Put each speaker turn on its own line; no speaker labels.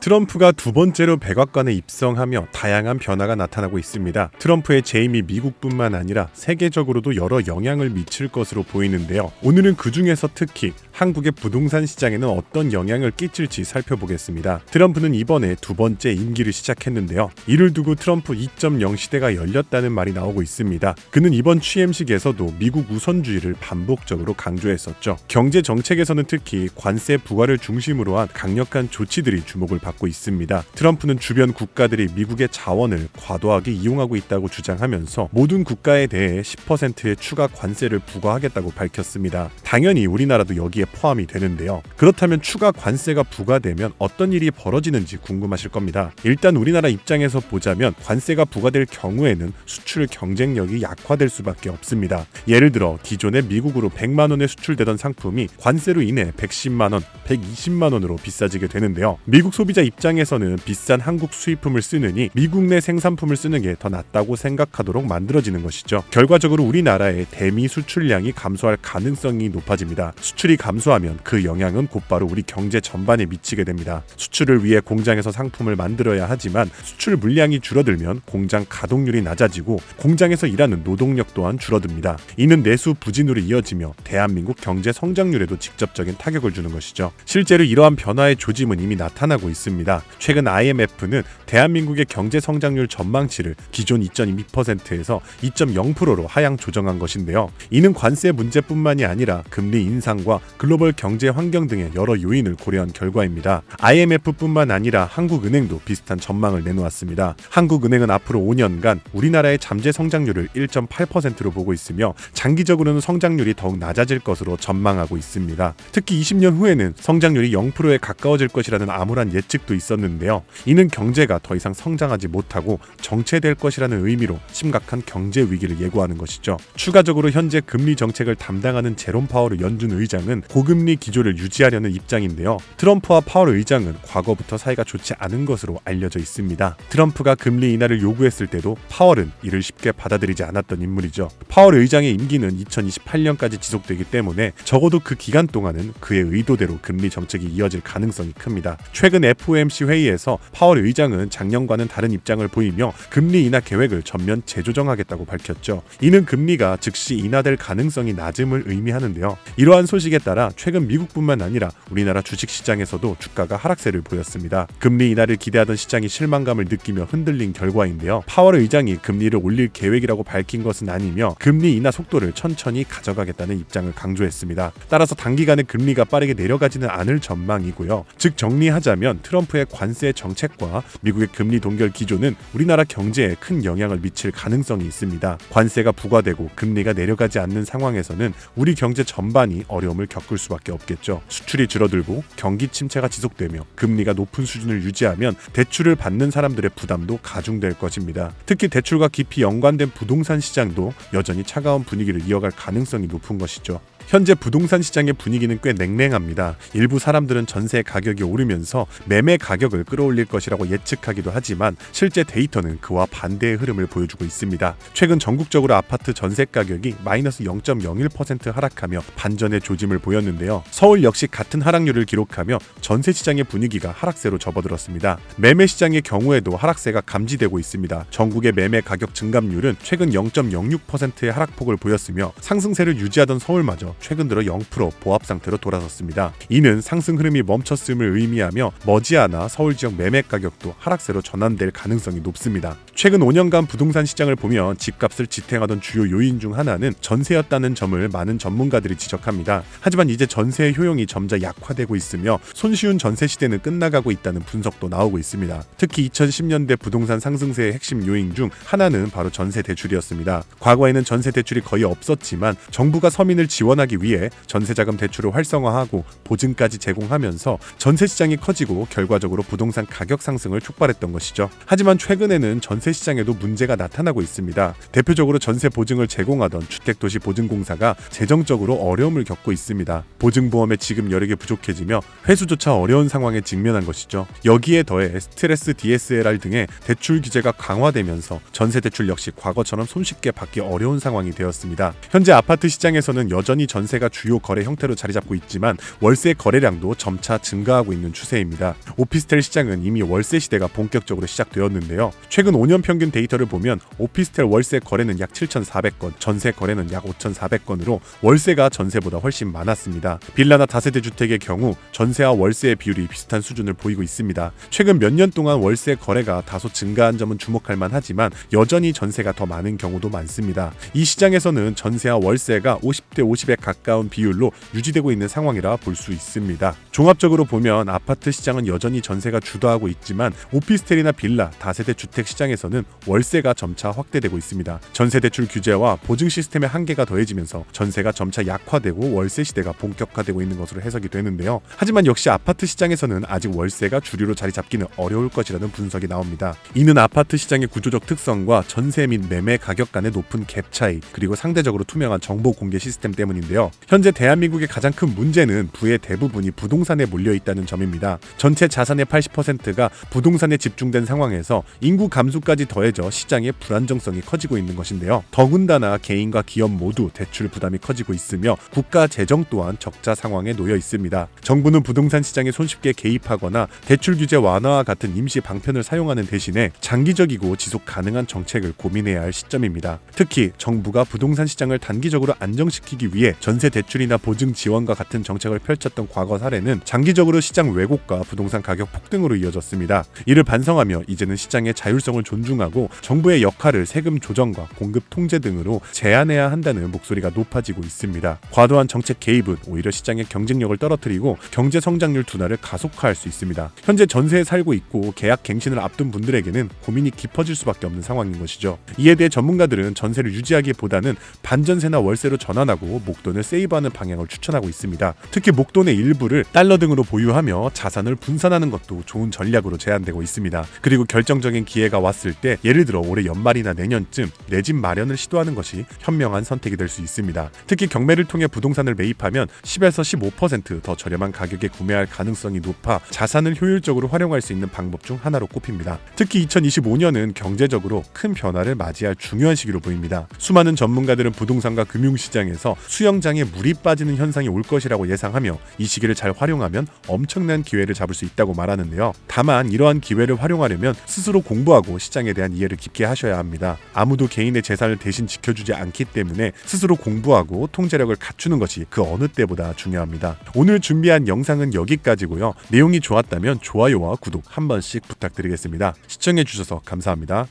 트럼프가 두 번째로 백악관에 입성하며 다양한 변화가 나타나고 있습니다. 트럼프의 재임이 미국뿐만 아니라 세계적으로도 여러 영향을 미칠 것으로 보이는데요. 오늘은 그 중에서 특히 한국의 부동산 시장에는 어떤 영향을 끼칠지 살펴보겠습니다. 트럼프는 이번에 두 번째 임기를 시작했는데요. 이를 두고 트럼프 2.0 시대가 열렸다는 말이 나오고 있습니다. 그는 이번 취임식에서도 미국 우선주의를 반복적으로 강조했었죠. 경제 정책에서는 특히 관세 부과를 중심으로 한 강력한 조치들이 주목을 받고 있습니다. 트럼프는 주변 국가들이 미국의 자원을 과도하게 이용하고 있다고 주장하면서 모든 국가에 대해 10%의 추가 관세를 부과하겠다고 밝혔습니다. 당연히 우리나라도 여기에 포함이 되는데요. 그렇다면 추가 관세가 부과되면 어떤 일이 벌어지는지 궁금하실 겁니다. 일단 우리나라 입장에서 보자면 관세가 부과될 경우에는 수출 경쟁력이 약화될 수밖에 없습니다. 예를 들어 기존에 미국으로 100만 원에 수출되던 상품이 관세로 인해 110만 원, 120만 원으로 비싸지게 되는데요. 미국 소비자 입장에서는 비싼 한국 수입품을 쓰느니 미국 내 생산품을 쓰는 게 더 낫다고 생각하도록 만들어지는 것이죠. 결과적으로 우리나라의 대미 수출량이 감소할 가능성이 높아집니다. 수출이 감소하면 그 영향은 곧바로 우리 경제 전반에 미치게 됩니다. 수출을 위해 공장에서 상품을 만들어야 하지만 수출 물량이 줄어들면 공장 가동률이 낮아지고 공장에서 일하는 노동력 또한 줄어듭니다. 이는 내수 부진으로 이어지며 대한민국 경제 성장률에도 직접적인 타격을 주는 것이죠. 실제로 이러한 변화의 조짐은 이미 나타나고 있습니다. 최근 IMF는 대한민국의 경제 성장률 전망치를 기존 2.2%에서 2.0%로 하향 조정한 것인데요. 이는 관세 문제뿐만이 아니라 금리 인상과 글로벌 경제 환경 등의 여러 요인을 고려한 결과입니다. IMF뿐만 아니라 한국은행도 비슷한 전망을 내놓았습니다. 한국은행은 앞으로 5년간 우리나라의 잠재 성장률을 1.8%로 보고 있으며 장기적으로는 성장률이 더욱 낮아질 것으로 전망하고 있습니다. 특히 20년 후에는 성장률이 0%에 가까워질 것이라는 암울한 예측도 있었는데요. 이는 경제가 더 이상 성장하지 못하고 정체될 것이라는 의미로 심각한 경제 위기를 예고하는 것이죠. 추가적으로 현재 금리 정책을 담당하는 제롬 파월 연준 의장은 고금리 기조를 유지하려는 입장인데요. 트럼프와 파월 의장은 과거부터 사이가 좋지 않은 것으로 알려져 있습니다. 트럼프가 금리 인하를 요구했을 때도 파월은 이를 쉽게 받아들이지 않았던 인물이죠. 파월 의장의 임기는 2028년까지 지속되기 때문에 적어도 그 기간 동안은 그의 의도대로 금리 정책이 이어질 가능성이 큽니다. 최근 FOMC 회의에서 파월 의장은 작년과는 다른 입장을 보이며 금리 인하 계획을 전면 재조정하겠다고 밝혔죠. 이는 금리가 즉시 인하될 가능성이 낮음을 의미하는데요. 이러한 소식에 따라 최근 미국뿐만 아니라 우리나라 주식시장에서도 주가가 하락세를 보였습니다. 금리 인하를 기대하던 시장이 실망감을 느끼며 흔들린 결과인데요. 파월 의장이 금리를 올릴 계획이라고 밝힌 것은 아니며 금리 인하 속도를 천천히 가져가겠다는 입장을 강조했습니다. 따라서 단기간에 금리가 빠르게 내려가지는 않을 전망이고요. 즉 정리하자면 트럼프의 관세 정책과 미국의 금리 동결 기조는 우리나라 경제에 큰 영향을 미칠 가능성이 있습니다. 관세가 부과되고 금리가 내려가지 않는 상황에서는 우리 경제 전반이 어려움을 겪을 수밖에 없겠죠. 수출이 줄어들고 경기 침체가 지속되며 금리가 높은 수준을 유지하면 대출을 받는 사람들의 부담도 가중될 것입니다. 특히 대출과 깊이 연관된 부동산 시장도 여전히 차가운 분위기를 이어갈 가능성이 높은 것이죠. 현재 부동산 시장의 분위기는 꽤 냉랭합니다. 일부 사람들은 전세 가격이 오르면서 매매 가격을 끌어올릴 것이라고 예측하기도 하지만 실제 데이터는 그와 반대의 흐름을 보여주고 있습니다. 최근 전국적으로 아파트 전세 가격이 마이너스 0.01% 하락하며 반전의 조짐을 보였는데요. 서울 역시 같은 하락률을 기록하며 전세 시장의 분위기가 하락세로 접어들었습니다. 매매 시장의 경우에도 하락세가 감지되고 있습니다. 전국의 매매 가격 증감률은 최근 0.06%의 하락폭을 보였으며 상승세를 유지하던 서울마저 최근 들어 0% 보합 상태로 돌아섰습니다. 이는 상승 흐름이 멈췄음을 의미하며 머지않아 서울 지역 매매 가격도 하락세로 전환될 가능성이 높습니다. 최근 5년간 부동산 시장을 보면 집값을 지탱하던 주요 요인 중 하나는 전세였다는 점을 많은 전문가들이 지적합니다. 하지만 이제 전세의 효용이 점차 약화되고 있으며 손쉬운 전세 시대는 끝나가고 있다는 분석도 나오고 있습니다. 특히 2010년대 부동산 상승세의 핵심 요인 중 하나는 바로 전세 대출이었습니다. 과거에는 전세 대출이 거의 없었지만 정부가 서민을 지원하기 위해 전세자금 대출을 활성화하고 보증까지 제공하면서 전세 시장이 커지고 결과적으로 부동산 가격 상승을 촉발했던 것이죠. 하지만 최근에는 전세 전세 시장에도 문제가 나타나고 있습니다. 대표적으로 전세 보증을 제공하던 주택도시보증공사가 재정적으로 어려움을 겪고 있습니다. 보증보험의 지급 여력이 부족해지며 회수조차 어려운 상황에 직면한 것이죠. 여기에 더해 스트레스 DSLR 등의 대출 규제가 강화되면서 전세 대출 역시 과거처럼 손쉽게 받기 어려운 상황이 되었습니다. 현재 아파트 시장에서는 여전히 전세가 주요 거래 형태로 자리 잡고 있지만 월세 거래량도 점차 증가하고 있는 추세입니다. 오피스텔 시장은 이미 월세 시대가 본격적으로 시작되었는데요. 최근 5년 평균 데이터를 보면 오피스텔 월세 거래는 약 7,400건, 전세 거래는 약 5,400건으로 월세가 전세보다 훨씬 많았습니다. 빌라나 다세대 주택의 경우 전세와 월세의 비율이 비슷한 수준을 보이고 있습니다. 최근 몇 년 동안 월세 거래가 다소 증가한 점은 주목할 만하지만 여전히 전세가 더 많은 경우도 많습니다. 이 시장에서는 전세와 월세가 50대 50에 가까운 비율로 유지되고 있는 상황이라 볼 수 있습니다. 종합적으로 보면 아파트 시장은 여전히 전세가 주도하고 있지만 오피스텔이나 빌라, 다세대 주택 시장에서는 월세가 점차 확대되고 있습니다. 전세 대출 규제와 보증 시스템의 한계가 더해지면서 전세가 점차 약화되고 월세 시대가 본격화되고 있는 것으로 해석이 되는데요. 하지만 역시 아파트 시장에서는 아직 월세가 주류로 자리 잡기는 어려울 것이라는 분석이 나옵니다. 이는 아파트 시장의 구조적 특성과 전세 및 매매 가격 간의 높은 갭 차이, 그리고 상대적으로 투명한 정보 공개 시스템 때문인데요. 현재 대한민국의 가장 큰 문제는 부의 대부분이 부동산에 몰려 있다는 점입니다. 전체 자산의 80%가 부동산에 집중된 상황에서 인구 감소까지 더해져 시장의 불안정성이 커지고 있는 것인데요. 더군다나 개인과 기업 모두 대출 부담이 커지고 있으며 국가 재정 또한 적자 상황에 놓여 있습니다. 정부는 부동산 시장에 손쉽게 개입하거나 대출 규제 완화와 같은 임시 방편을 사용하는 대신에 장기적이고 지속 가능한 정책을 고민해야 할 시점입니다. 특히 정부가 부동산 시장을 단기적으로 안정시키기 위해 전세 대출이나 보증 지원과 같은 정책을 펼쳤던 과거 사례는 장기적으로 시장 왜곡과 부동산 가격 폭등으로 이어졌습니다. 이를 반성하며 이제는 시장의 자율성을 존중하고 정부의 역할을 세금 조정과 공급 통제 등으로 제한해야 한다는 목소리가 높아지고 있습니다. 과도한 정책 개입은 오히려 시장의 경쟁력을 떨어뜨리고 경제 성장률 둔화를 가속화할 수 있습니다. 현재 전세에 살고 있고 계약 갱신을 앞둔 분들에게는 고민이 깊어질 수밖에 없는 상황인 것이죠. 이에 대해 전문가들은 전세를 유지하기보다는 반전세나 월세로 전환하고 목돈을 세이브하는 방향을 추천하고 있습니다. 특히 목돈의 일부를 달러 등으로 보유하며 자산을 분산하는 것도 좋은 전략으로 제안되고 있습니다. 그리고 결정적인 기회가 왔을 때 예를 들어 올해 연말이나 내년쯤 내 집 마련을 시도하는 것이 현명한 선택이 될 수 있습니다. 특히 경매를 통해 부동산을 매입하면 10에서 15% 더 저렴한 가격에 구매할 가능성이 높아 자산을 효율적으로 활용할 수 있는 방법 중 하나로 꼽힙니다. 특히 2025년은 경제적으로 큰 변화를 맞이할 중요한 시기로 보입니다. 수많은 전문가들은 부동산과 금융시장에서 수영장에 물이 빠지는 현상이 올 것이라고 예상하며 이 시기를 잘 활용하면 엄청난 기회를 잡을 수 있다고 말하는데요. 다만 이러한 기회를 활용하려면 스스로 공부하고 시장에 대한 이해를 깊게 하셔야 합니다. 아무도 개인의 재산을 대신 지켜주지 않기 때문에 스스로 공부하고 통제력을 갖추는 것이 그 어느 때보다 중요합니다. 오늘 준비한 영상은 여기까지고요. 내용이 좋았다면 좋아요와 구독 한 번씩 부탁드리겠습니다. 시청해주셔서 감사합니다.